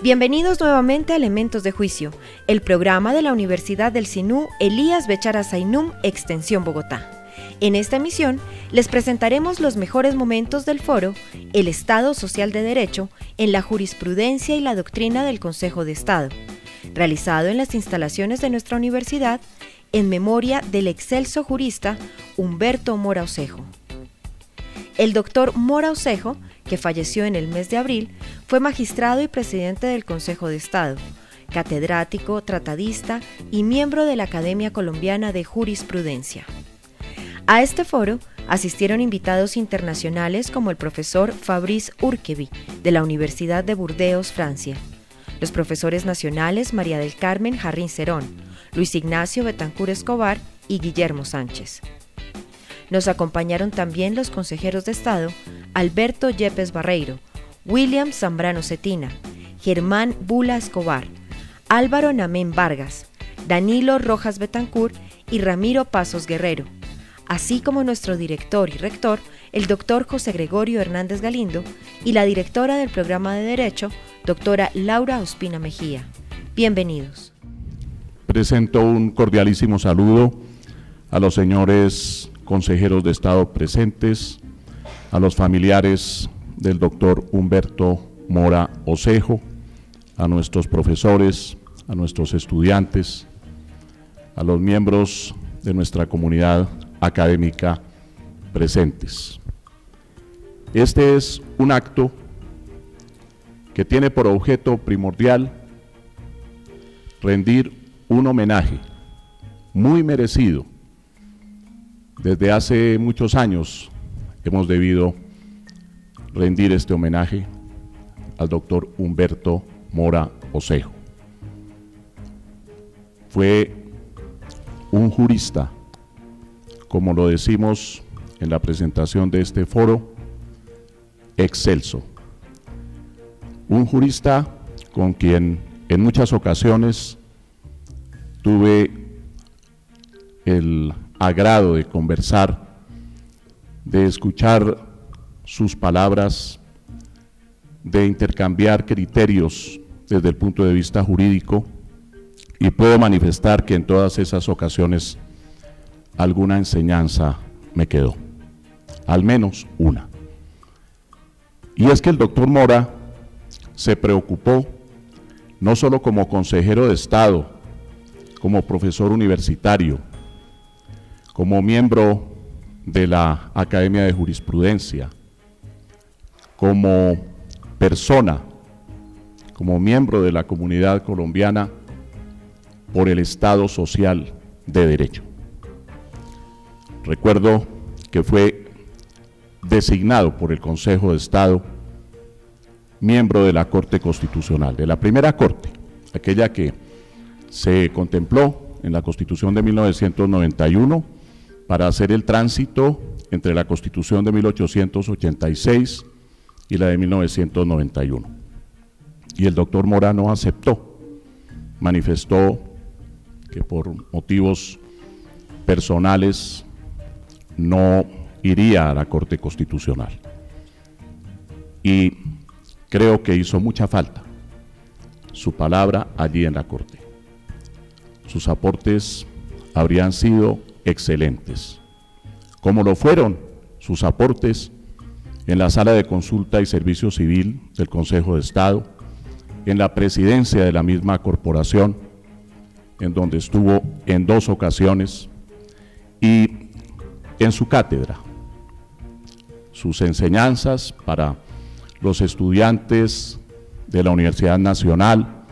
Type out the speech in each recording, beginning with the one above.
Bienvenidos nuevamente a Elementos de Juicio, el programa de la Universidad del Sinú Elías Bechara Zainum, Extensión Bogotá. En esta emisión les presentaremos los mejores momentos del foro El Estado Social de Derecho en la jurisprudencia y la doctrina del Consejo de Estado, realizado en las instalaciones de nuestra universidad en memoria del excelso jurista Humberto Mora Osejo. El doctor Mora Osejo, que falleció en el mes de abril, fue magistrado y presidente del Consejo de Estado, catedrático, tratadista y miembro de la Academia Colombiana de Jurisprudencia. A este foro asistieron invitados internacionales como el profesor Fabrice Urquevi, de la Universidad de Burdeos, Francia, los profesores nacionales María del Carmen Jarrín Cerón, Luis Ignacio Betancur Escobar y Guillermo Sánchez. Nos acompañaron también los consejeros de Estado Alberto Yepes Barreiro, William Zambrano Cetina, Germán Bula Escobar, Álvaro Namén Vargas, Danilo Rojas Betancur y Ramiro Pasos Guerrero, así como nuestro director y rector, el doctor José Gregorio Hernández Galindo, y la directora del programa de Derecho, doctora Laura Ospina Mejía. Bienvenidos. Presento un cordialísimo saludo a los señores consejeros de Estado presentes, a los familiares del doctor Humberto Mora Osejo, a nuestros profesores, a nuestros estudiantes, a los miembros de nuestra comunidad académica presentes. Este es un acto que tiene por objeto primordial rendir un homenaje muy merecido. Desde hace muchos años hemos debido rendir este homenaje al doctor Humberto Mora Osejo. Fue un jurista, como lo decimos en la presentación de este foro, excelso. Un jurista con quien en muchas ocasiones tuve el agrado de conversar, de escuchar sus palabras, de intercambiar criterios desde el punto de vista jurídico, y puedo manifestar que en todas esas ocasiones alguna enseñanza me quedó, al menos una. Y es que el doctor Mora se preocupó no solo como consejero de Estado, como profesor universitario, como miembro de la Academia de Jurisprudencia, como persona, como miembro de la comunidad colombiana, por el Estado Social de Derecho. Recuerdo que fue designado por el Consejo de Estado miembro de la Corte Constitucional, de la primera Corte, aquella que se contempló en la Constitución de 1991 para hacer el tránsito entre la Constitución de 1886 y la de 1991. Y el doctor Mora no aceptó, manifestó que por motivos personales no iría a la Corte Constitucional. Y creo que hizo mucha falta su palabra allí en la Corte. Sus aportes habrían sido excelentes, como lo fueron sus aportes en la Sala de Consulta y Servicio Civil del Consejo de Estado, en la presidencia de la misma corporación, en donde estuvo en 2 ocasiones, y en su cátedra. Sus enseñanzas para los estudiantes de la Universidad Nacional,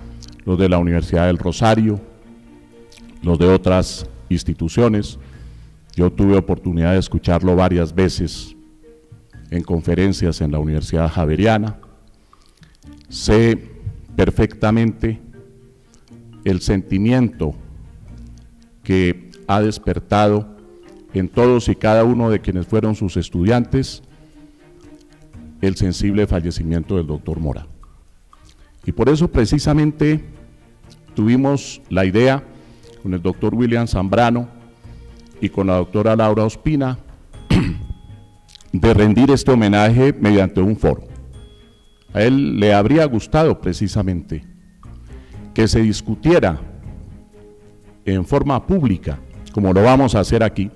los de la Universidad del Rosario, los de otras instituciones. Yo tuve oportunidad de escucharlo varias veces en conferencias en la Universidad Javeriana. Sé perfectamente el sentimiento que ha despertado en todos y cada uno de quienes fueron sus estudiantes el sensible fallecimiento del doctor Mora. Y por eso precisamente tuvimos la idea con el doctor William Zambrano y con la doctora Laura Ospina de rendir este homenaje mediante un foro. A él le habría gustado precisamente que se discutiera en forma pública, como lo vamos a hacer aquí,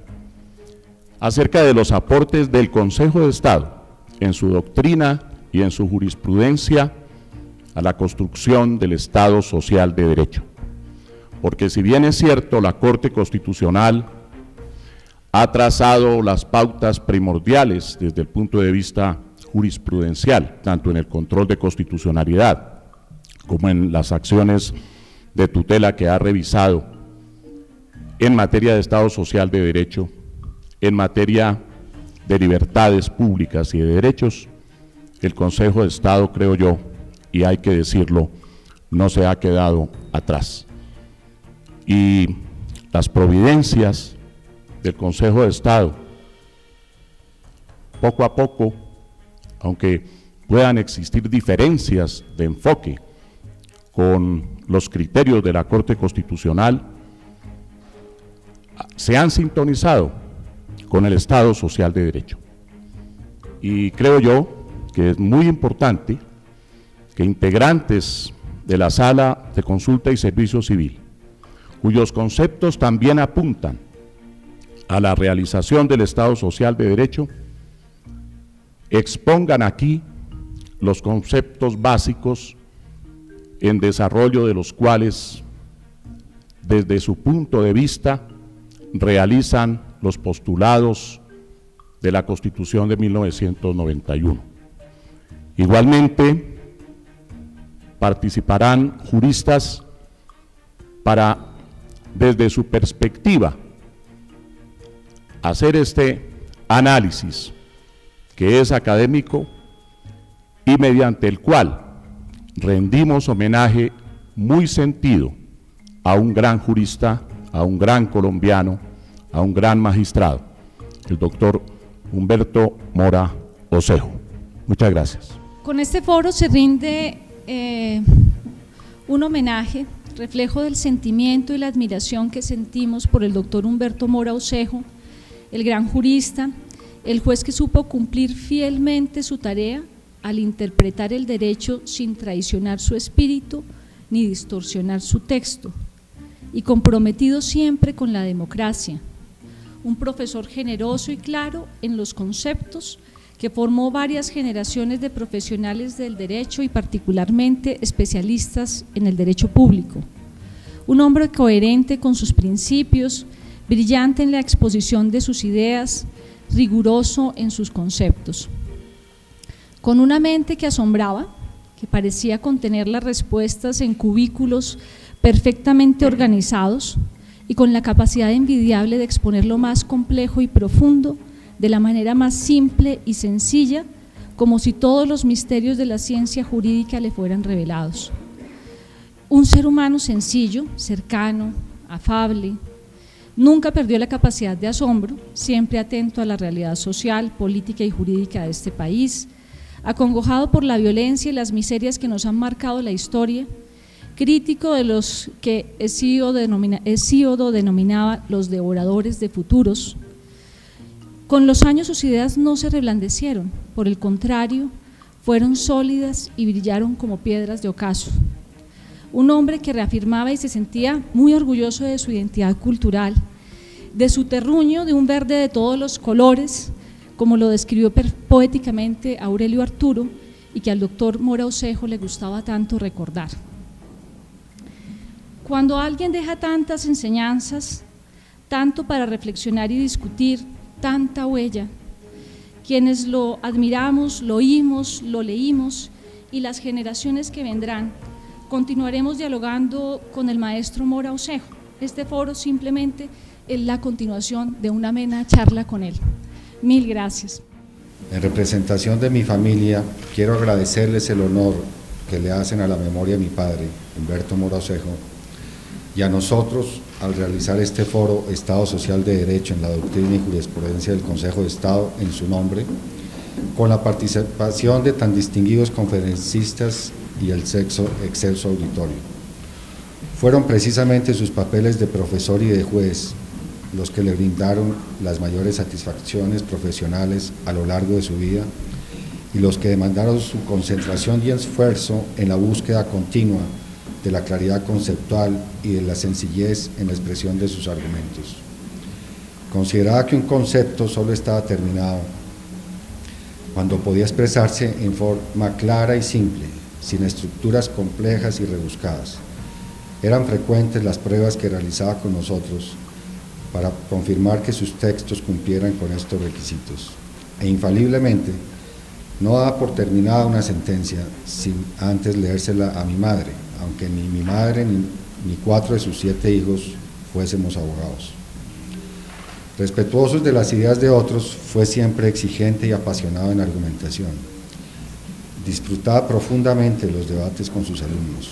acerca de los aportes del Consejo de Estado en su doctrina y en su jurisprudencia a la construcción del Estado social de derecho. Porque si bien es cierto, la Corte Constitucional ha trazado las pautas primordiales desde el punto de vista jurisprudencial, tanto en el control de constitucionalidad como en las acciones de tutela que ha revisado en materia de Estado social de derecho, en materia de libertades públicas y de derechos, el Consejo de Estado, creo yo, y hay que decirlo, no se ha quedado atrás. Y las providencias del Consejo de Estado, poco a poco, aunque puedan existir diferencias de enfoque con los criterios de la Corte Constitucional, se han sintonizado con el Estado social de derecho. Y creo yo que es muy importante que integrantes de la Sala de Consulta y Servicio Civil, cuyos conceptos también apuntan a la realización del Estado social de derecho, expongan aquí los conceptos básicos en desarrollo de los cuales, desde su punto de vista, realizan los postulados de la Constitución de 1991. Igualmente, participarán juristas para, desde su perspectiva, hacer este análisis que es académico y mediante el cual rendimos homenaje muy sentido a un gran jurista, a un gran colombiano, a un gran magistrado, el doctor Humberto Mora Osejo. Muchas gracias. Con este foro se rinde un homenaje, reflejo del sentimiento y la admiración que sentimos por el doctor Humberto Mora Osejo, el gran jurista, el juez que supo cumplir fielmente su tarea al interpretar el derecho sin traicionar su espíritu ni distorsionar su texto, y comprometido siempre con la democracia, un profesor generoso y claro en los conceptos que formó varias generaciones de profesionales del derecho y particularmente especialistas en el derecho público, un hombre coherente con sus principios, brillante en la exposición de sus ideas, riguroso en sus conceptos. Con una mente que asombraba, que parecía contener las respuestas en cubículos perfectamente organizados y con la capacidad envidiable de exponer lo más complejo y profundo de la manera más simple y sencilla, como si todos los misterios de la ciencia jurídica le fueran revelados. Un ser humano sencillo, cercano, afable, nunca perdió la capacidad de asombro, siempre atento a la realidad social, política y jurídica de este país, acongojado por la violencia y las miserias que nos han marcado la historia, crítico de los que Hesíodo denominaba los devoradores de futuros. Con los años sus ideas no se reblandecieron, por el contrario, fueron sólidas y brillaron como piedras de ocaso. Un hombre que reafirmaba y se sentía muy orgulloso de su identidad cultural, de su terruño de un verde de todos los colores, como lo describió poéticamente Aurelio Arturo y que al doctor Mora Osejo le gustaba tanto recordar. Cuando alguien deja tantas enseñanzas, tanto para reflexionar y discutir, tanta huella, quienes lo admiramos, lo oímos, lo leímos y las generaciones que vendrán, continuaremos dialogando con el maestro Mora Osejo. Este foro simplemente es la continuación de una amena charla con él. Mil gracias. En representación de mi familia, quiero agradecerles el honor que le hacen a la memoria de mi padre, Humberto Mora Osejo, y a nosotros al realizar este foro Estado Social de Derecho en la doctrina y jurisprudencia del Consejo de Estado en su nombre, con la participación de tan distinguidos conferencistas y el excelso auditorio. Fueron precisamente sus papeles de profesor y de juez los que le brindaron las mayores satisfacciones profesionales a lo largo de su vida y los que demandaron su concentración y esfuerzo en la búsqueda continua de la claridad conceptual y de la sencillez en la expresión de sus argumentos. Consideraba que un concepto solo estaba terminado cuando podía expresarse en forma clara y simple, sin estructuras complejas y rebuscadas. Eran frecuentes las pruebas que realizaba con nosotros para confirmar que sus textos cumplieran con estos requisitos. E infaliblemente, no daba por terminada una sentencia sin antes leérsela a mi madre, aunque ni mi madre ni 4 de sus 7 hijos fuésemos abogados. Respetuosos de las ideas de otros, fue siempre exigente y apasionado en argumentación. Disfrutaba profundamente los debates con sus alumnos,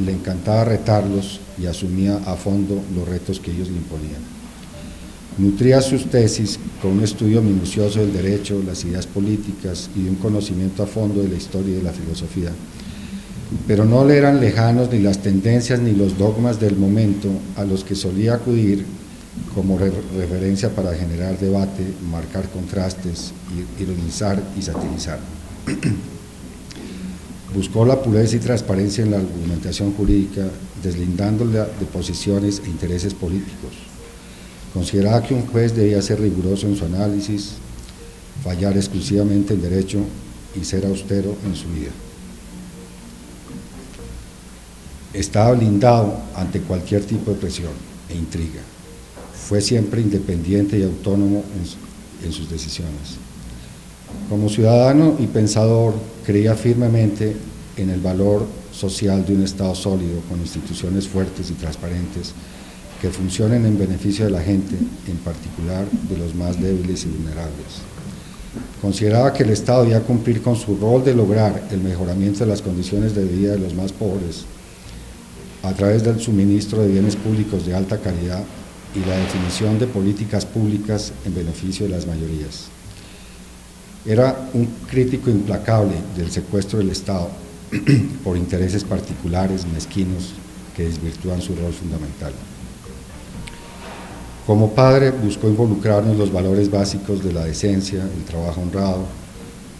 le encantaba retarlos y asumía a fondo los retos que ellos le imponían. Nutría sus tesis con un estudio minucioso del derecho, las ideas políticas y de un conocimiento a fondo de la historia y de la filosofía, pero no le eran lejanos ni las tendencias ni los dogmas del momento a los que solía acudir como referencia para generar debate, marcar contrastes, ironizar y satirizar. Buscó la pureza y transparencia en la argumentación jurídica, deslindándola de posiciones e intereses políticos. Consideraba que un juez debía ser riguroso en su análisis, fallar exclusivamente en derecho y ser austero en su vida. Estaba blindado ante cualquier tipo de presión e intriga. Fue siempre independiente y autónomo en sus decisiones. Como ciudadano y pensador, creía firmemente en el valor social de un Estado sólido, con instituciones fuertes y transparentes, que funcionen en beneficio de la gente, en particular de los más débiles y vulnerables. Consideraba que el Estado debía cumplir con su rol de lograr el mejoramiento de las condiciones de vida de los más pobres a través del suministro de bienes públicos de alta calidad y la definición de políticas públicas en beneficio de las mayorías. Era un crítico implacable del secuestro del Estado por intereses particulares mezquinos que desvirtúan su rol fundamental. Como padre, buscó involucrarnos en los valores básicos de la decencia, el trabajo honrado,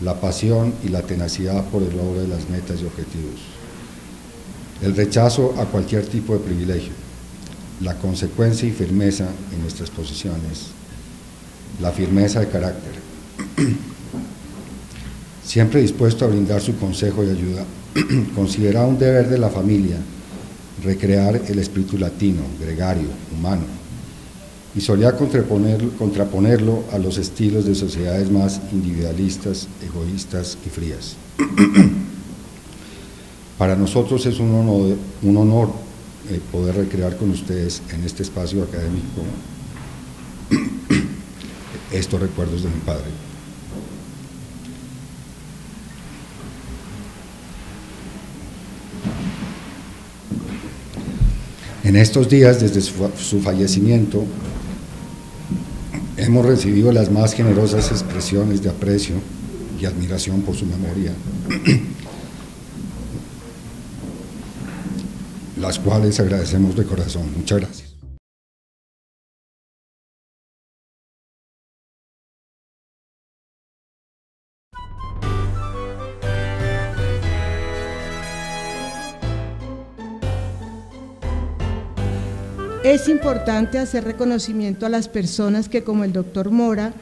la pasión y la tenacidad por el logro de las metas y objetivos, el rechazo a cualquier tipo de privilegio, la consecuencia y firmeza en nuestras posiciones, la firmeza de carácter. Siempre dispuesto a brindar su consejo y ayuda, consideraba un deber de la familia recrear el espíritu latino, gregario, humano, y solía contraponerlo a los estilos de sociedades más individualistas, egoístas y frías. Para nosotros es un honor poder recrear con ustedes en este espacio académico estos recuerdos de mi padre. En estos días, desde su fallecimiento, hemos recibido las más generosas expresiones de aprecio y admiración por su memoria, las cuales agradecemos de corazón. Muchas gracias. Es importante hacer reconocimiento a las personas que, como el doctor Mora,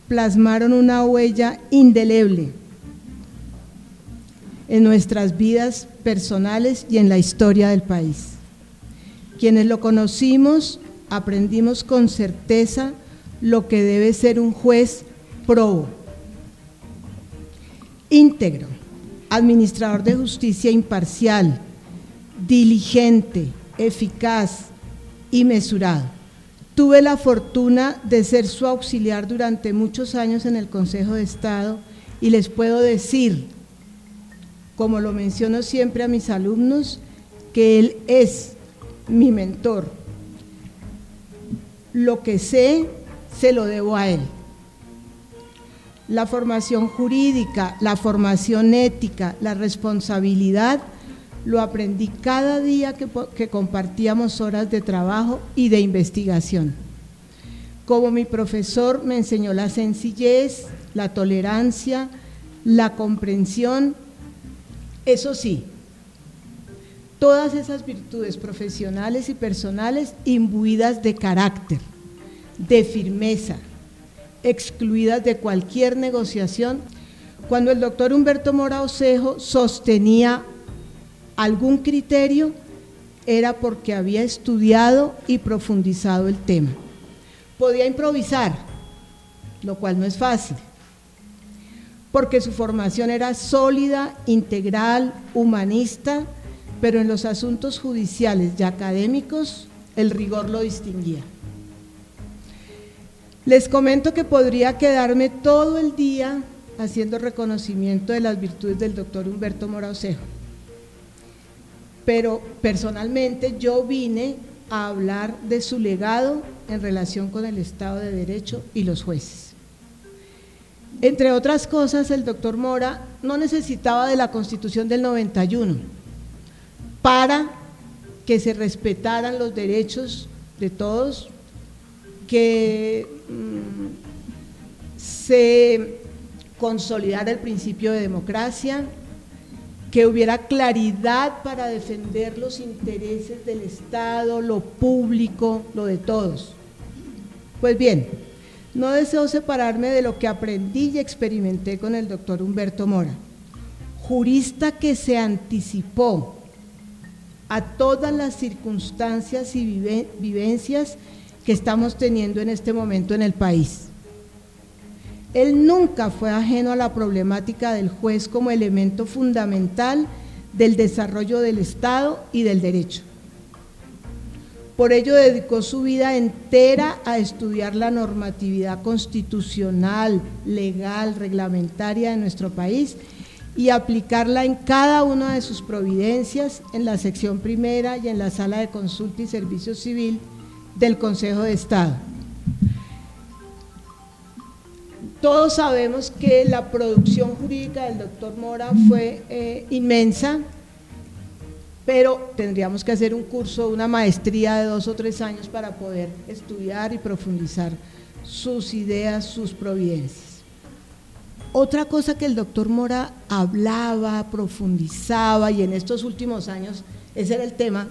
plasmaron una huella indeleble en nuestras vidas personales y en la historia del país. Quienes lo conocimos, aprendimos con certeza lo que debe ser un juez probo, íntegro, administrador de justicia imparcial, diligente, eficaz y mesurado. Tuve la fortuna de ser su auxiliar durante muchos años en el Consejo de Estado y les puedo decir, como lo menciono siempre a mis alumnos, que él es mi mentor. Lo que sé, se lo debo a él. La formación jurídica, la formación ética, la responsabilidad, lo aprendí cada día que compartíamos horas de trabajo y de investigación. Como mi profesor me enseñó la sencillez, la tolerancia, la comprensión, eso sí, todas esas virtudes profesionales y personales imbuidas de carácter, de firmeza, excluidas de cualquier negociación. Cuando el doctor Humberto Mora Osejo sostenía algún criterio, era porque había estudiado y profundizado el tema. Podía improvisar, lo cual no es fácil, porque su formación era sólida, integral, humanista, pero en los asuntos judiciales y académicos el rigor lo distinguía. Les comento que podría quedarme todo el día haciendo reconocimiento de las virtudes del doctor Humberto Mora Osejo, pero personalmente yo vine a hablar de su legado en relación con el Estado de Derecho y los jueces. Entre otras cosas, el doctor Mora no necesitaba de la Constitución del 91 para que se respetaran los derechos de todos, que se consolidara el principio de democracia, que hubiera claridad para defender los intereses del Estado, lo público, lo de todos. Pues bien, no deseo separarme de lo que aprendí y experimenté con el doctor Humberto Mora, jurista que se anticipó a todas las circunstancias y vivencias que estamos teniendo en este momento en el país. Él nunca fue ajeno a la problemática del juez como elemento fundamental del desarrollo del Estado y del derecho. Por ello dedicó su vida entera a estudiar la normatividad constitucional, legal, reglamentaria de nuestro país y aplicarla en cada una de sus providencias en la sección primera y en la sala de consulta y servicio civil del Consejo de Estado. Todos sabemos que la producción jurídica del doctor Mora fue inmensa, pero tendríamos que hacer un curso, una maestría de 2 o 3 años para poder estudiar y profundizar sus ideas, sus providencias. Otra cosa que el doctor Mora hablaba, profundizaba, y en estos últimos años ese era el tema,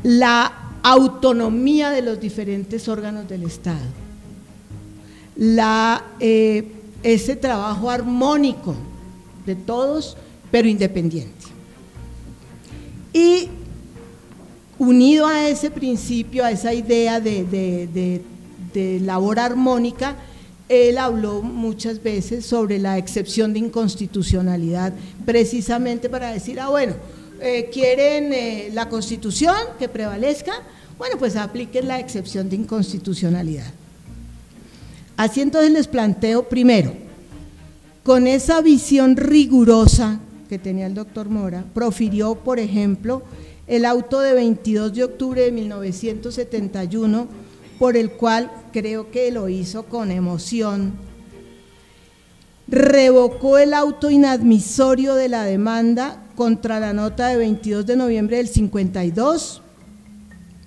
la autonomía de los diferentes órganos del Estado. Ese trabajo armónico de todos, pero independiente. Y unido a ese principio, a esa idea de labor armónica, él habló muchas veces sobre la excepción de inconstitucionalidad, precisamente para decir, bueno, quieren la Constitución que prevalezca, bueno, pues apliquen la excepción de inconstitucionalidad. Así entonces les planteo primero, con esa visión rigurosa que tenía el doctor Mora, profirió, por ejemplo, el auto de 22 de octubre de 1971, por el cual creo que lo hizo con emoción, revocó el auto inadmisorio de la demanda contra la nota de 22 de noviembre del 52,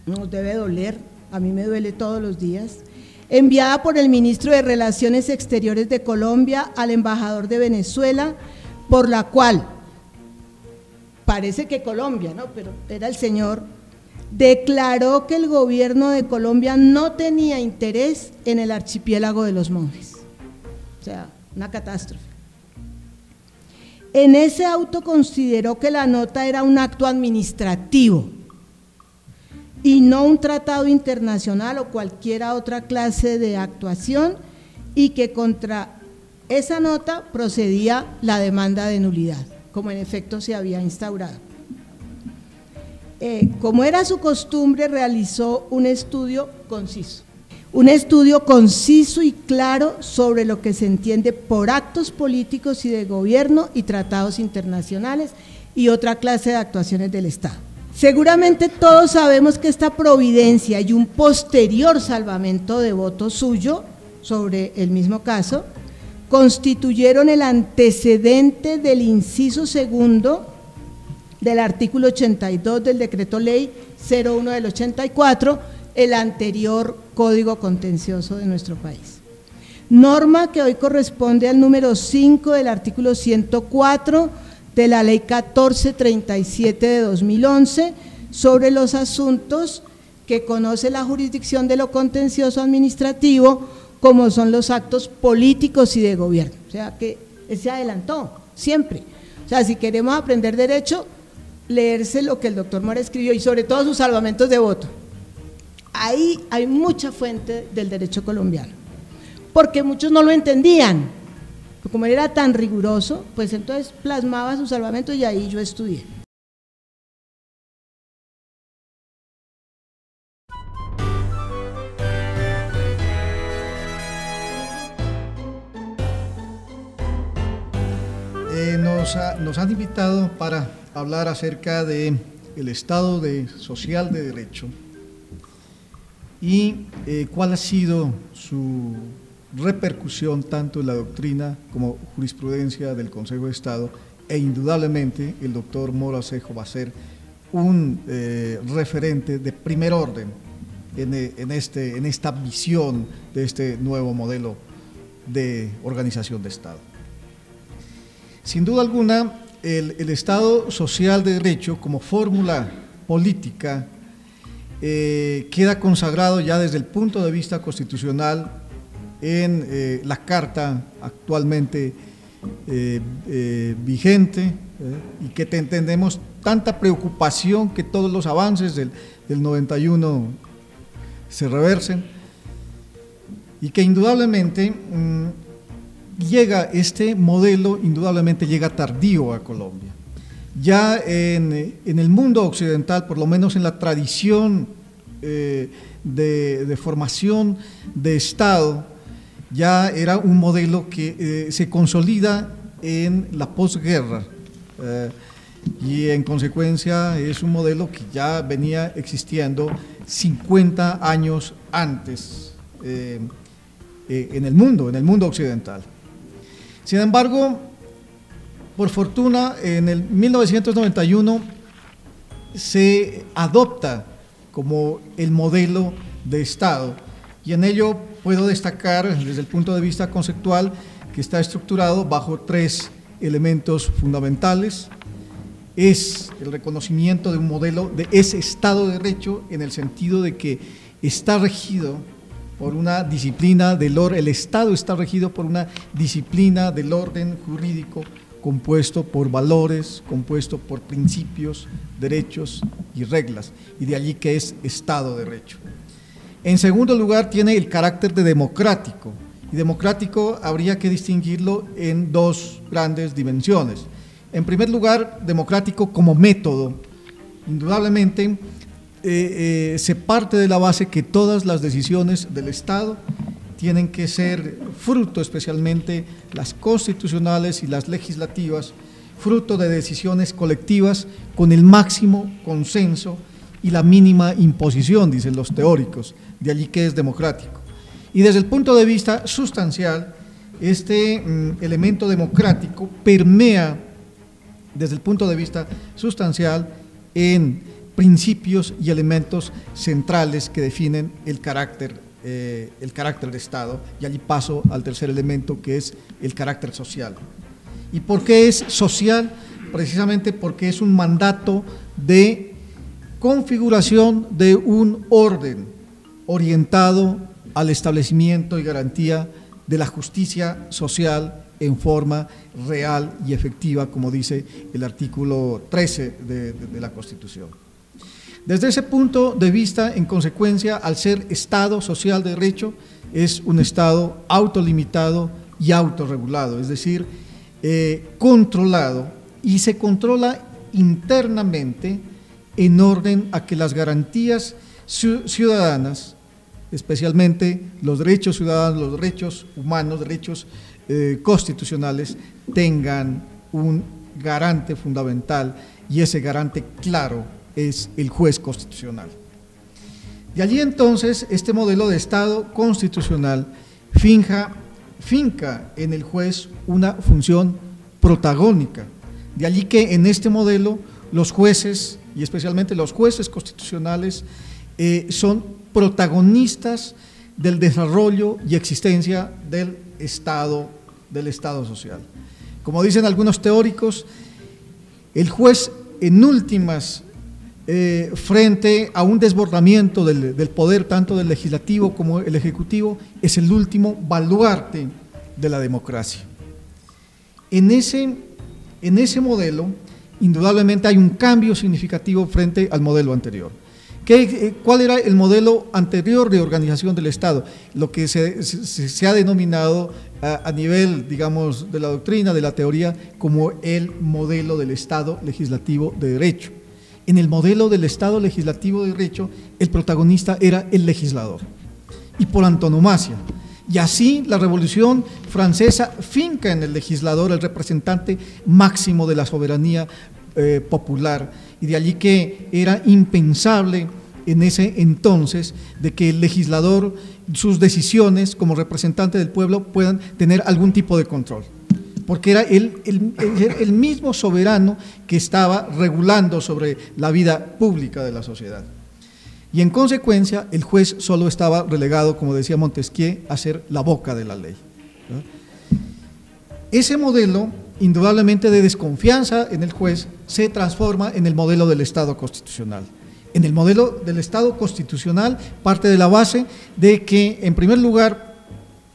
nos debe doler, a mí me duele todos los días, enviada por el ministro de Relaciones Exteriores de Colombia al embajador de Venezuela, por la cual, parece que Colombia, ¿no?, pero era el señor, declaró que el gobierno de Colombia no tenía interés en el archipiélago de los monjes, o sea, una catástrofe. En ese auto consideró que la nota era un acto administrativo y no un tratado internacional o cualquier otra clase de actuación, y que contra esa nota procedía la demanda de nulidad, como en efecto se había instaurado. Como era su costumbre, realizó un estudio conciso y claro sobre lo que se entiende por actos políticos y de gobierno y tratados internacionales y otra clase de actuaciones del Estado. Seguramente todos sabemos que esta providencia y un posterior salvamento de voto suyo sobre el mismo caso constituyeron el antecedente del inciso segundo del artículo 82 del decreto ley 01 del 84, el anterior Código Contencioso de nuestro país. norma que hoy corresponde al número 5 del artículo 104 de la Ley 1437 de 2011 sobre los asuntos que conoce la jurisdicción de lo contencioso administrativo, como son los actos políticos y de gobierno. O sea que se adelantó siempre. O sea, si queremos aprender derecho, leerse lo que el doctor Mora escribió y sobre todo sus salvamentos de voto. Ahí hay mucha fuente del derecho colombiano, porque muchos no lo entendían, pero como él era tan riguroso, pues entonces plasmaba sus salvamentos y ahí yo estudié. Nos han invitado para hablar acerca del Estado social de derecho y cuál ha sido su repercusión tanto en la doctrina como jurisprudencia del Consejo de Estado, e indudablemente el doctor Mora Osejo va a ser un referente de primer orden en esta visión de este nuevo modelo de organización de Estado. Sin duda alguna, el Estado social de derecho como fórmula política queda consagrado ya desde el punto de vista constitucional en la Carta actualmente vigente y que entendemos tanta preocupación que todos los avances del 91 se reversen, y que indudablemente llega este modelo, indudablemente llega tardío a Colombia. Ya en el mundo occidental, por lo menos en la tradición de formación de Estado, ya era un modelo que se consolida en la posguerra y en consecuencia es un modelo que ya venía existiendo 50 años antes en el mundo occidental. Sin embargo, por fortuna, en el 1991 se adopta como el modelo de Estado, y en ello puedo destacar desde el punto de vista conceptual que está estructurado bajo 3 elementos fundamentales. Es el reconocimiento de un modelo de ese Estado de Derecho en el sentido de que está regido por una disciplina del orden, el Estado está regido por una disciplina del orden jurídico compuesto por valores, compuesto por principios, derechos y reglas, y de allí que es Estado de Derecho. En segundo lugar, tiene el carácter de democrático, y democrático habría que distinguirlo en 2 grandes dimensiones. En primer lugar, democrático como método. Indudablemente se parte de la base que todas las decisiones del Estado tienen que ser fruto, especialmente las constitucionales y las legislativas, fruto de decisiones colectivas con el máximo consenso y la mínima imposición, dicen los teóricos, de allí que es democrático. Y desde el punto de vista sustancial, este elemento democrático permea desde el punto de vista sustancial en principios y elementos centrales que definen el carácter de Estado, y allí paso al tercer elemento, que es el carácter social. ¿Y por qué es social? Precisamente porque es un mandato de configuración de un orden orientado al establecimiento y garantía de la justicia social en forma real y efectiva, como dice el artículo 13 de la Constitución. Desde ese punto de vista, en consecuencia, al ser Estado social de derecho, es un Estado autolimitado y autorregulado, es decir, controlado, y se controla internamente en orden a que las garantías ciudadanas, especialmente los derechos ciudadanos, los derechos humanos, derechos constitucionales, tengan un garante fundamental, y ese garante claro es el juez constitucional. De allí entonces este modelo de Estado constitucional finca en el juez una función protagónica. De allí que en este modelo los jueces, y especialmente los jueces constitucionales, son protagonistas del desarrollo y existencia del Estado social. Como dicen algunos teóricos, el juez en últimas, frente a un desbordamiento del poder tanto del legislativo como el ejecutivo, es el último baluarte de la democracia. En ese modelo, indudablemente hay un cambio significativo frente al modelo anterior. ¿Cuál era el modelo anterior de organización del Estado? Lo que se ha denominado a nivel, digamos, de la doctrina, de la teoría, como el modelo del Estado legislativo de derecho. En el modelo del Estado legislativo de derecho, el protagonista era el legislador, y por antonomasia. Y así la Revolución Francesa finca en el legislador el representante máximo de la soberanía popular, y de allí que era impensable en ese entonces de que el legislador, sus decisiones como representante del pueblo puedan tener algún tipo de control, porque era el mismo soberano que estaba regulando sobre la vida pública de la sociedad. Y en consecuencia el juez solo estaba relegado, como decía Montesquieu, a ser la boca de la ley. Ese modelo, indudablemente de desconfianza en el juez, se transforma en el modelo del Estado constitucional. En el modelo del Estado constitucional parte de la base de que, en primer lugar,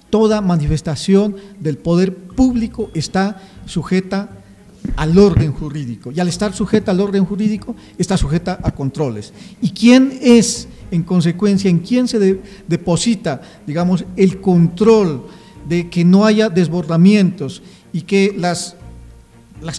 toda manifestación del poder público está sujeta al orden jurídico, y al estar sujeta al orden jurídico está sujeta a controles. ¿Y quién es, en consecuencia, en quién se deposita, digamos, el control de que no haya desbordamientos y que las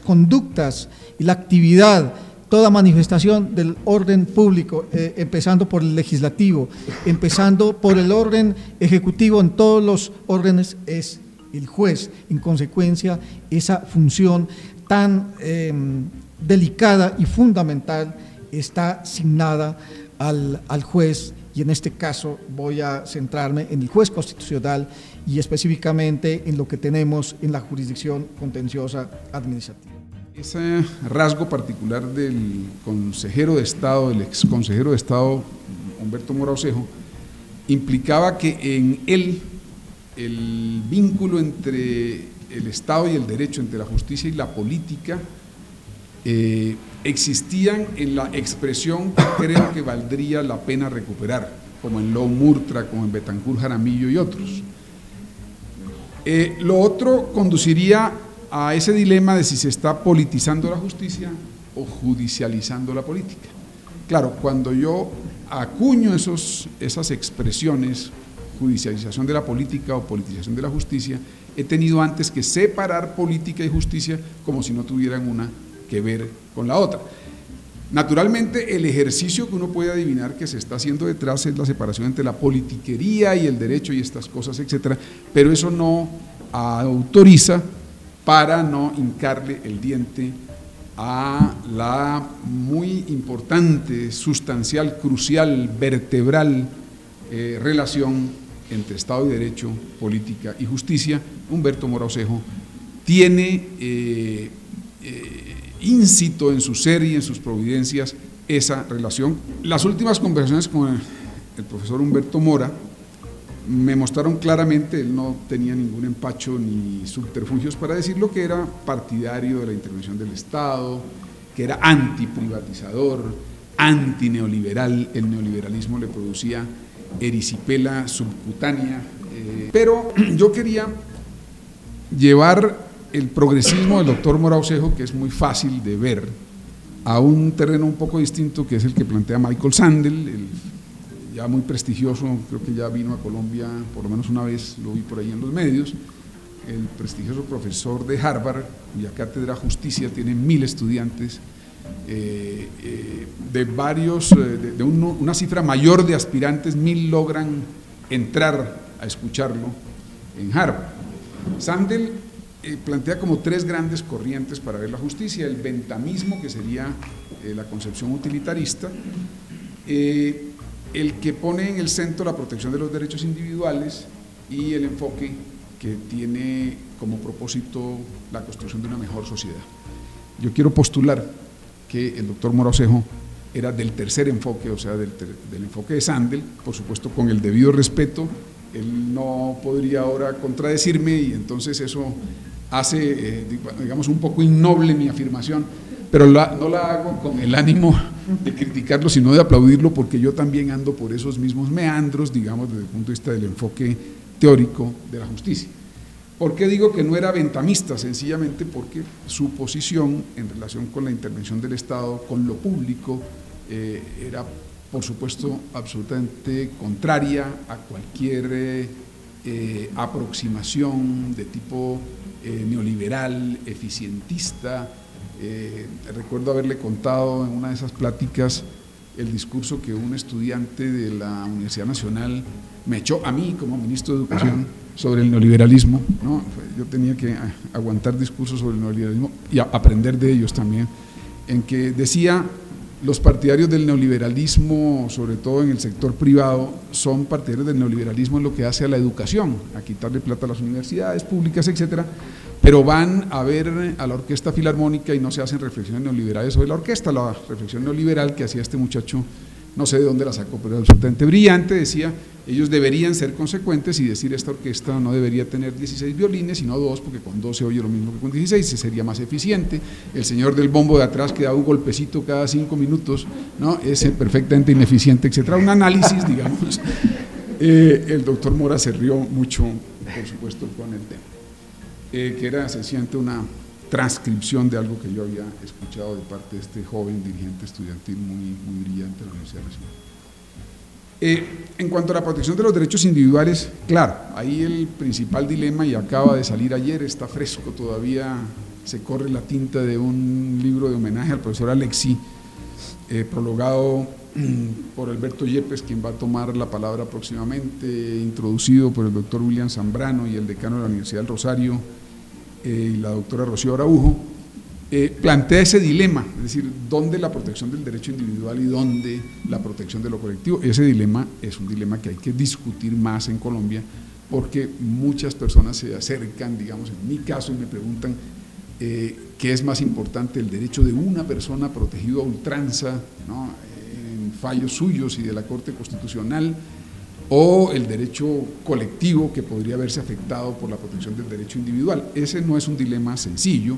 conductas y la actividad, toda manifestación del orden público, empezando por el legislativo, empezando por el orden ejecutivo, en todos los órdenes es el juez? En consecuencia, esa función tan delicada y fundamental está asignada al juez, y en este caso voy a centrarme en el juez constitucional y específicamente en lo que tenemos en la jurisdicción contenciosa administrativa. Ese rasgo particular del consejero de Estado, del ex consejero de Estado Humberto Mora Osejo, implicaba que en él el vínculo entre el Estado y el derecho, entre la justicia y la política, existían en la expresión que creo que valdría la pena recuperar, como en Lou Murtra, como en Betancur Jaramillo y otros. Lo otro conduciría a ese dilema de si se está politizando la justicia o judicializando la política. Claro, cuando yo acuño esas expresiones, judicialización de la política o politización de la justicia, he tenido antes que separar política y justicia como si no tuvieran una que ver con la otra. Naturalmente, el ejercicio que uno puede adivinar que se está haciendo detrás es la separación entre la politiquería y el derecho y estas cosas, etcétera, pero eso no autoriza para no hincarle el diente a la muy importante, sustancial, crucial, vertebral relación entre Estado y Derecho, política y justicia. Humberto Mora Osejo tiene íncito en su ser y en sus providencias esa relación. Las últimas conversaciones con el profesor Humberto Mora me mostraron claramente, él no tenía ningún empacho ni subterfugios para decirlo, que era partidario de la intervención del Estado, que era antiprivatizador, antineoliberal. El neoliberalismo le producía erisipela subcutánea, pero yo quería llevar el progresismo del doctor Mora Osejo, que es muy fácil de ver, a un terreno un poco distinto, que es el que plantea Michael Sandel, ya muy prestigioso, creo que ya vino a Colombia por lo menos una vez, lo vi por ahí en los medios, el prestigioso profesor de Harvard, cuya cátedra Justicia tiene 1000 estudiantes, de varios, de una cifra mayor de aspirantes, 1000 logran entrar a escucharlo en Harvard. Sandel plantea como 3 grandes corrientes para ver la justicia: el bentamismo, que sería la concepción utilitarista, el que pone en el centro la protección de los derechos individuales, y el enfoque que tiene como propósito la construcción de una mejor sociedad. Yo quiero postular que el doctor Mora Osejo era del tercer enfoque, o sea, del enfoque de Sandel, por supuesto con el debido respeto él no podría ahora contradecirme y entonces eso hace, digamos, un poco innoble mi afirmación, pero no la hago con el ánimo de criticarlo, sino de aplaudirlo, porque yo también ando por esos mismos meandros, digamos, desde el punto de vista del enfoque teórico de la justicia. ¿Por qué digo que no era bentamista? Sencillamente porque su posición en relación con la intervención del Estado, con lo público, era, por supuesto, absolutamente contraria a cualquier aproximación de tipo neoliberal, eficientista. Recuerdo haberle contado en una de esas pláticas el discurso que un estudiante de la Universidad Nacional me echó a mí como ministro de Educación sobre el neoliberalismo, ¿no? Yo tenía que aguantar discursos sobre el neoliberalismo y aprender de ellos también, en que decía: los partidarios del neoliberalismo, sobre todo en el sector privado, son partidarios del neoliberalismo en lo que hace a la educación, a quitarle plata a las universidades públicas, etcétera, pero van a ver a la Orquesta Filarmónica y no se hacen reflexiones neoliberales sobre la orquesta. La reflexión neoliberal que hacía este muchacho, no sé de dónde la sacó, pero era absolutamente brillante, decía: ellos deberían ser consecuentes y decir, esta orquesta no debería tener 16 violines, sino 2, porque con 2 se oye lo mismo que con 16, se sería más eficiente. El señor del bombo de atrás que da un golpecito cada 5 minutos, ¿no?, es perfectamente ineficiente, etcétera. Un análisis, digamos. El doctor Mora se rió mucho, por supuesto, con el tema, que era sencillamente una transcripción de algo que yo había escuchado de parte de este joven dirigente estudiantil muy brillante de la Universidad Nacional. En cuanto a la protección de los derechos individuales, claro, ahí el principal dilema, y acaba de salir ayer, está fresco todavía, se corre la tinta de un libro de homenaje al profesor Alexi, prologado por Alberto Yepes, quien va a tomar la palabra próximamente, introducido por el doctor William Zambrano y el decano de la Universidad del Rosario, y la doctora Rocío Araujo. Plantea ese dilema, es decir, ¿dónde la protección del derecho individual y dónde la protección de lo colectivo? Ese dilema es un dilema que hay que discutir más en Colombia, porque muchas personas se acercan, digamos, en mi caso, y me preguntan qué es más importante, el derecho de una persona protegido a ultranza, ¿no?, en fallos suyos y de la Corte Constitucional, o el derecho colectivo que podría verse afectado por la protección del derecho individual. Ese no es un dilema sencillo.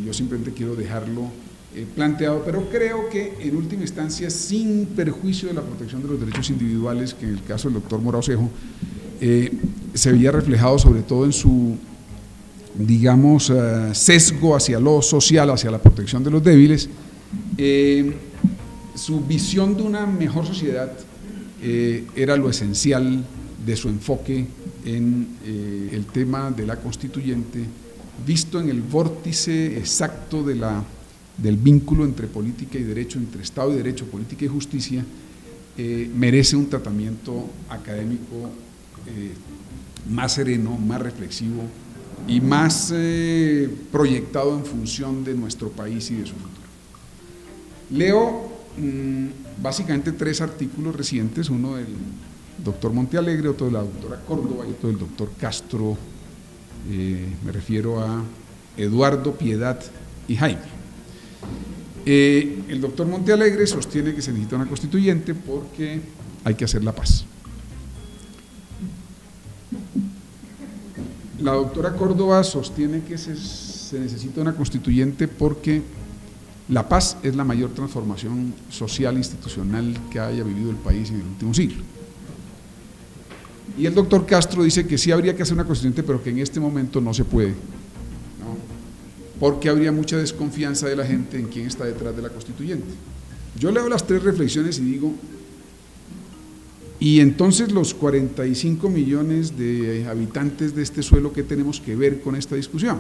Yo simplemente quiero dejarlo planteado, pero creo que en última instancia, sin perjuicio de la protección de los derechos individuales, que en el caso del doctor Mora Osejo se veía reflejado sobre todo en su, digamos, sesgo hacia lo social, hacia la protección de los débiles, su visión de una mejor sociedad era lo esencial de su enfoque en el tema de la constituyente, visto en el vórtice exacto del vínculo entre política y derecho, entre Estado y derecho, política y justicia. Merece un tratamiento académico más sereno, más reflexivo y más proyectado en función de nuestro país y de su futuro. Leo básicamente 3 artículos recientes, uno del doctor Montealegre, otro de la doctora Córdoba y otro del doctor Castro. Me refiero a Eduardo, Piedad y Jaime. El doctor Montealegre sostiene que se necesita una constituyente porque hay que hacer la paz. La doctora Córdoba sostiene que se necesita una constituyente porque la paz es la mayor transformación social e institucional que haya vivido el país en el último siglo. Y el doctor Castro dice que sí habría que hacer una constituyente, pero que en este momento no se puede, ¿no?, porque habría mucha desconfianza de la gente en quién está detrás de la constituyente. Yo leo las 3 reflexiones y digo, y entonces los 45 millones de habitantes de este suelo, ¿qué tenemos que ver con esta discusión?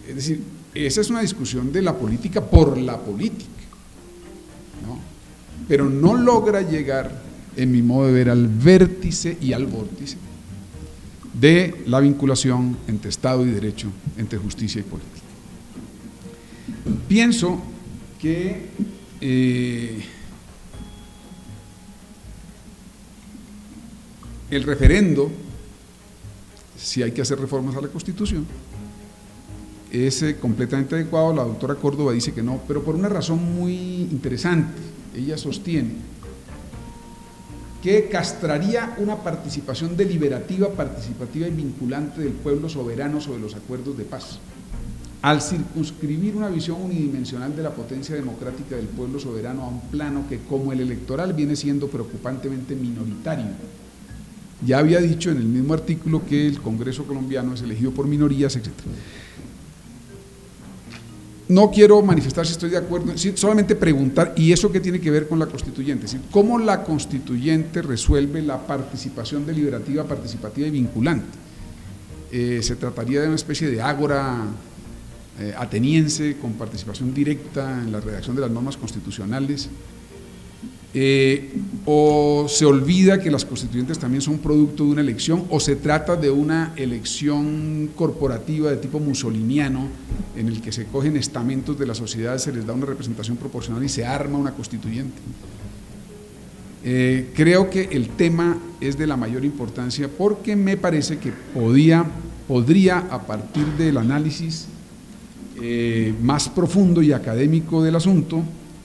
Es decir, esa es una discusión de la política por la política, ¿no?, pero no logra llegar, en mi modo de ver, al vértice y al vórtice de la vinculación entre Estado y derecho, entre justicia y política. Pienso que el referendo, si hay que hacer reformas a la Constitución, es completamente adecuado. La doctora Córdoba dice que no, pero por una razón muy interesante. Ella sostiene que castraría una participación deliberativa, participativa y vinculante del pueblo soberano sobre los acuerdos de paz. Al circunscribir una visión unidimensional de la potencia democrática del pueblo soberano a un plano que, como el electoral, viene siendo preocupantemente minoritario. Ya había dicho en el mismo artículo que el Congreso colombiano es elegido por minorías, etc. No quiero manifestar si estoy de acuerdo, solamente preguntar, ¿y eso qué tiene que ver con la constituyente? Es decir, ¿cómo la constituyente resuelve la participación deliberativa, participativa y vinculante? Se trataría de una especie de ágora ateniense con participación directa en la redacción de las normas constitucionales, o se olvida que las constituyentes también son producto de una elección, o se trata de una elección corporativa de tipo mussoliniano en el que se cogen estamentos de la sociedad, se les da una representación proporcional y se arma una constituyente. Creo que el tema es de la mayor importancia porque me parece que podría a partir del análisis más profundo y académico del asunto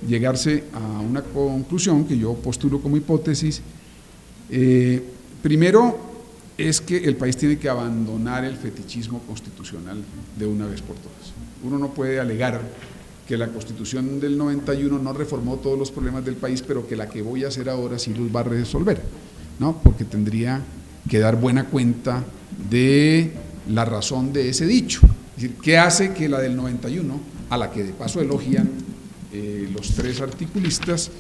llegarse a una conclusión que yo postulo como hipótesis. Primero es que el país tiene que abandonar el fetichismo constitucional de una vez por todas. Uno no puede alegar que la Constitución del 91 no reformó todos los problemas del país, pero que la que voy a hacer ahora sí los va a resolver, ¿no? Porque tendría que dar buena cuenta de la razón de ese dicho. Es decir, ¿qué hace que la del 91, a la que de paso elogian los tres articulistas,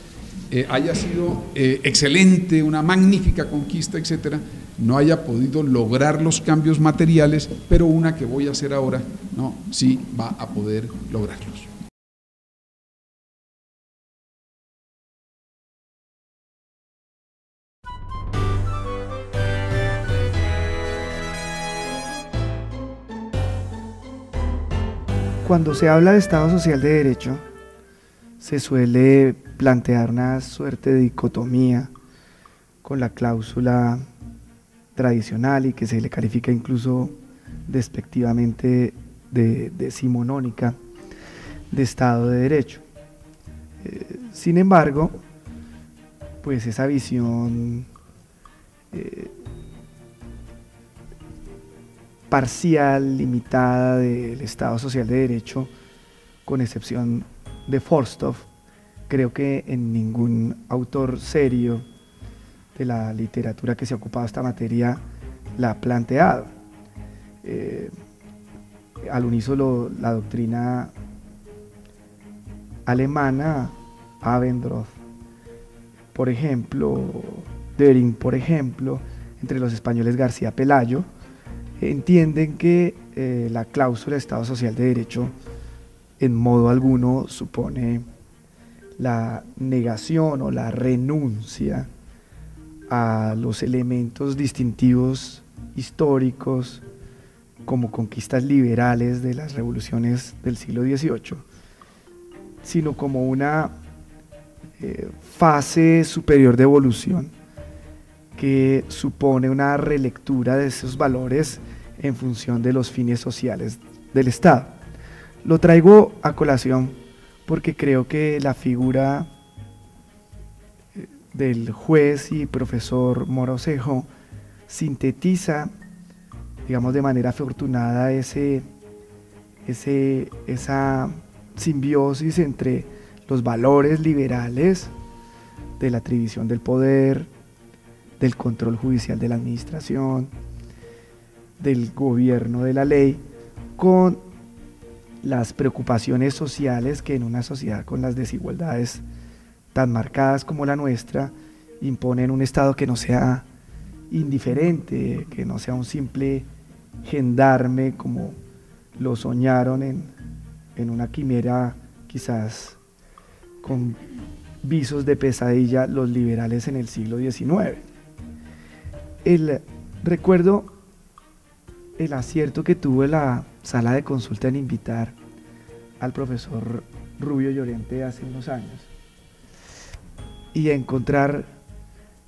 haya sido excelente, una magnífica conquista, etcétera, no haya podido lograr los cambios materiales, pero una que voy a hacer ahora, no, sí va a poder lograrlos? Cuando se habla de Estado Social de Derecho, se suele plantear una suerte de dicotomía con la cláusula tradicional y que se le califica incluso despectivamente de decimonónica de Estado de Derecho. Sin embargo, pues esa visión parcial, limitada del Estado Social de Derecho, con excepción de Forsthoff, creo que en ningún autor serio de la literatura que se ha ocupado de esta materia la ha planteado. Al unísono la doctrina alemana, Abendroth, por ejemplo, Dering, por ejemplo, entre los españoles García Pelayo, entienden que la cláusula de Estado Social de Derecho en modo alguno supone la negación o la renuncia a los elementos distintivos históricos como conquistas liberales de las revoluciones del siglo XVIII, sino como una fase superior de evolución que supone una relectura de esos valores en función de los fines sociales del Estado. Lo traigo a colación porque creo que la figura del juez y profesor Mora Osejo sintetiza, digamos de manera afortunada, esa simbiosis entre los valores liberales de la atribución del poder, del control judicial de la administración, del gobierno de la ley, con las preocupaciones sociales que en una sociedad con las desigualdades tan marcadas como la nuestra imponen un Estado que no sea indiferente, que no sea un simple gendarme como lo soñaron en una quimera quizás con visos de pesadilla los liberales en el siglo XIX. Recuerdo el acierto que tuvo la sala de consulta en invitar al profesor Rubio Llorente hace unos años y encontrar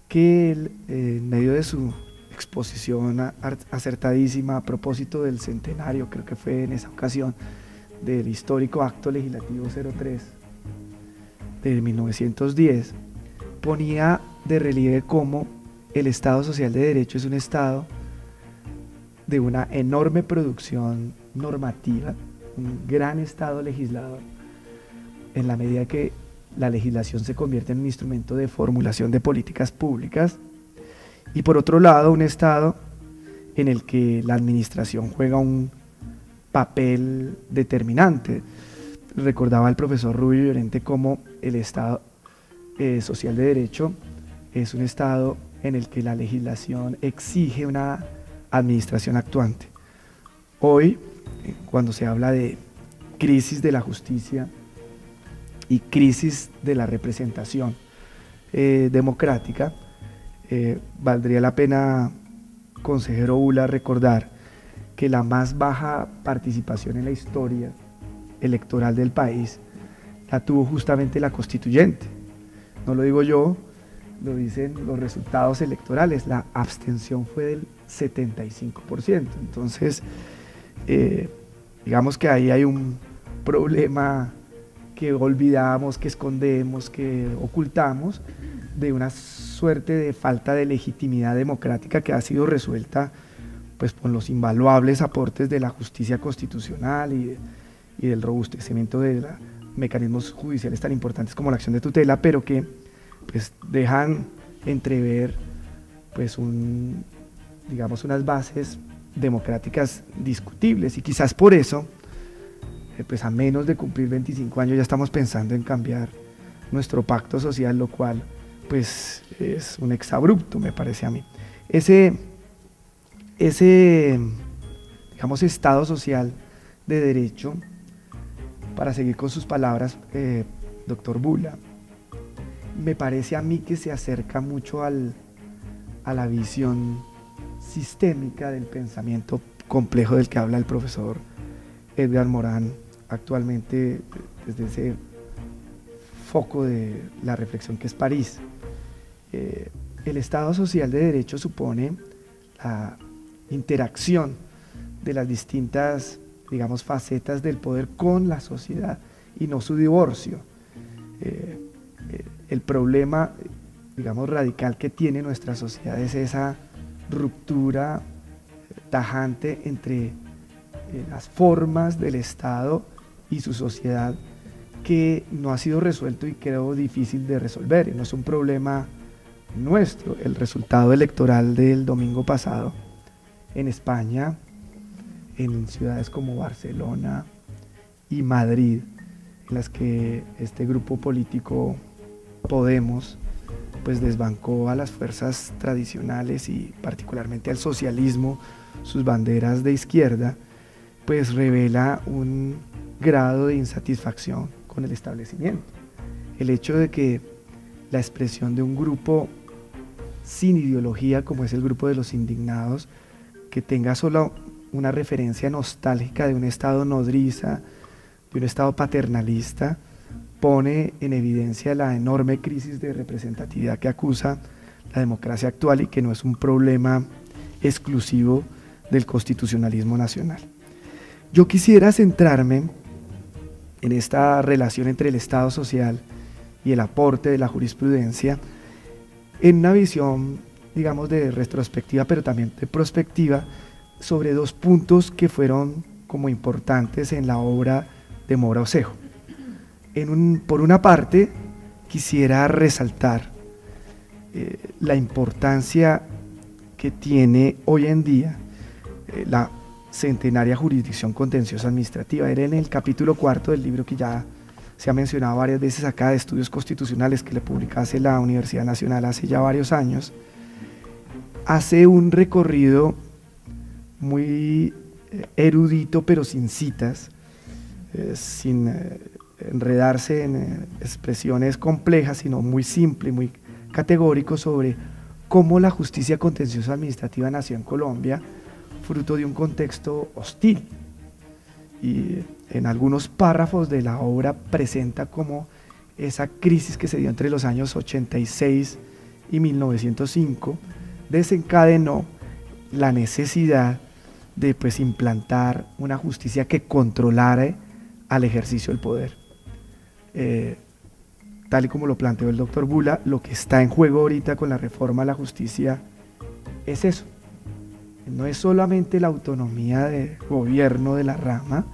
que él, en medio de su exposición acertadísima a propósito del centenario, creo que fue en esa ocasión, del histórico acto legislativo 03 de 1910, ponía de relieve cómo el Estado Social de Derecho es un Estado de una enorme producción normativa, un gran Estado legislador, en la medida que la legislación se convierte en un instrumento de formulación de políticas públicas, y por otro lado un Estado en el que la administración juega un papel determinante. Recordaba el profesor Rubio Llorente cómo el Estado Social de Derecho es un Estado en el que la legislación exige una administración actuante. Hoy, cuando se habla de crisis de la justicia y crisis de la representación democrática, valdría la pena, consejero Ula, recordar que la más baja participación en la historia electoral del país la tuvo justamente la constituyente. No lo digo yo, lo dicen los resultados electorales. La abstención fue del 75%. Entonces, digamos que ahí hay un problema que olvidamos, que escondemos, que ocultamos, de una suerte de falta de legitimidad democrática que ha sido resuelta pues por los invaluables aportes de la justicia constitucional y del robustecimiento de mecanismos judiciales tan importantes como la acción de tutela, pero que pues dejan entrever pues digamos unas bases democráticas discutibles, y quizás por eso pues a menos de cumplir 25 años ya estamos pensando en cambiar nuestro pacto social, lo cual pues es un exabrupto, me parece a mí. Ese digamos Estado social de derecho, para seguir con sus palabras, doctor Bula, me parece a mí que se acerca mucho a la visión sistémica del pensamiento complejo del que habla el profesor Edgar Morán actualmente, desde ese foco de la reflexión que es París. El Estado social de derecho supone la interacción de las distintas, digamos, facetas del poder con la sociedad y no su divorcio. El problema, digamos, radical que tiene nuestra sociedad es esa ruptura tajante entre las formas del Estado y su sociedad, que no ha sido resuelto y creo difícil de resolver. No es un problema nuestro. El resultado electoral del domingo pasado en España, en ciudades como Barcelona y Madrid, en las que este grupo político Podemos pues desbancó a las fuerzas tradicionales y particularmente al socialismo, sus banderas de izquierda, pues revela un grado de insatisfacción con el establecimiento. El hecho de que la expresión de un grupo sin ideología, como es el grupo de los indignados, que tenga solo una referencia nostálgica de un Estado nodriza, de un Estado paternalista, pone en evidencia la enorme crisis de representatividad que acusa la democracia actual y que no es un problema exclusivo del constitucionalismo nacional. Yo quisiera centrarme en esta relación entre el Estado social y el aporte de la jurisprudencia en una visión, digamos, de retrospectiva, pero también de prospectiva, sobre dos puntos que fueron como importantes en la obra de Mora Osejo. Por una parte, quisiera resaltar la importancia que tiene hoy en día la centenaria jurisdicción contenciosa administrativa. Era en el capítulo 4 del libro que ya se ha mencionado varias veces acá, de estudios constitucionales, que le publicase la Universidad Nacional hace ya varios años. Hace un recorrido muy erudito, pero sin citas, sin enredarse en expresiones complejas, sino muy simple, muy categórico, sobre cómo la justicia contenciosa administrativa nació en Colombia fruto de un contexto hostil, y en algunos párrafos de la obra presenta cómo esa crisis que se dio entre los años 86 y 1905 desencadenó la necesidad de pues implantar una justicia que controlara al ejercicio del poder. tal y como lo planteó el doctor Bula, lo que está en juego ahorita con la reforma a la justicia es eso. No es solamente la autonomía de gobierno de la rama,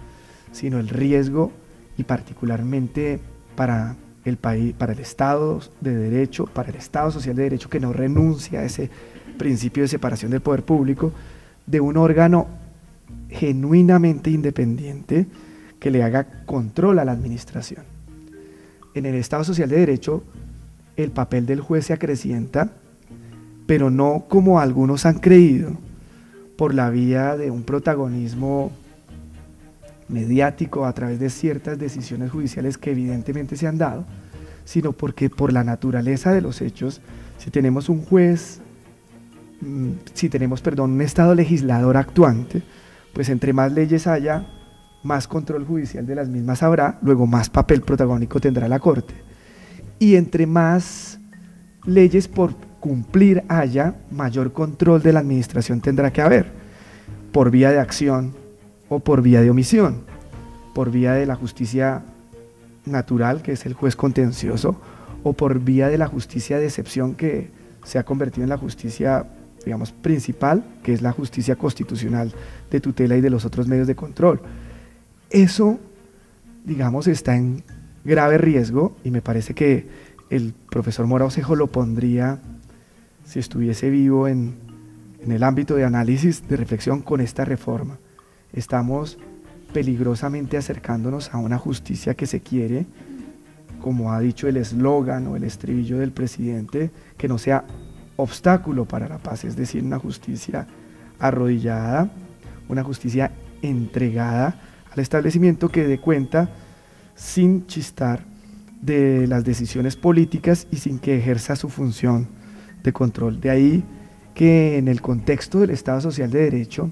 sino el riesgo, y particularmente para el país, para el Estado de Derecho, para el Estado Social de Derecho, que no renuncia a ese principio de separación del poder público, de un órgano genuinamente independiente que le haga control a la administración. En el Estado Social de Derecho, el papel del juez se acrecienta, pero no como algunos han creído, por la vía de un protagonismo mediático a través de ciertas decisiones judiciales que evidentemente se han dado, sino porque por la naturaleza de los hechos, si tenemos un juez, un Estado legislador actuante, pues entre más leyes haya, más control judicial de las mismas habrá, luego más papel protagónico tendrá la Corte. Y entre más leyes por cumplir haya, mayor control de la administración tendrá que haber, por vía de acción o por vía de omisión, por vía de la justicia natural, que es el juez contencioso, o por vía de la justicia de excepción, que se ha convertido en la justicia, digamos, principal, que es la justicia constitucional de tutela y de los otros medios de control. Eso, digamos, está en grave riesgo, y me parece que el profesor Mora Osejo lo pondría, si estuviese vivo, en el ámbito de análisis, de reflexión con esta reforma. Estamos peligrosamente acercándonos a una justicia que se quiere, como ha dicho el eslogan o el estribillo del presidente, que no sea obstáculo para la paz, es decir, una justicia arrodillada, una justicia entregada al establecimiento, que dé cuenta sin chistar de las decisiones políticas y sin que ejerza su función de control. De ahí que en el contexto del Estado Social de Derecho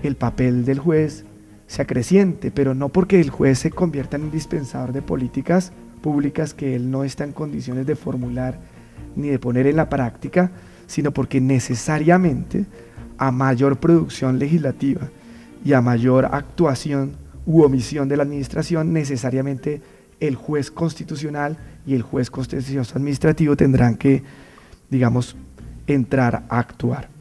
el papel del juez se acreciente, pero no porque el juez se convierta en un dispensador de políticas públicas que él no está en condiciones de formular ni de poner en la práctica, sino porque necesariamente a mayor producción legislativa y a mayor actuación u omisión de la administración, necesariamente el juez constitucional y el juez contencioso administrativo tendrán que, digamos, entrar a actuar.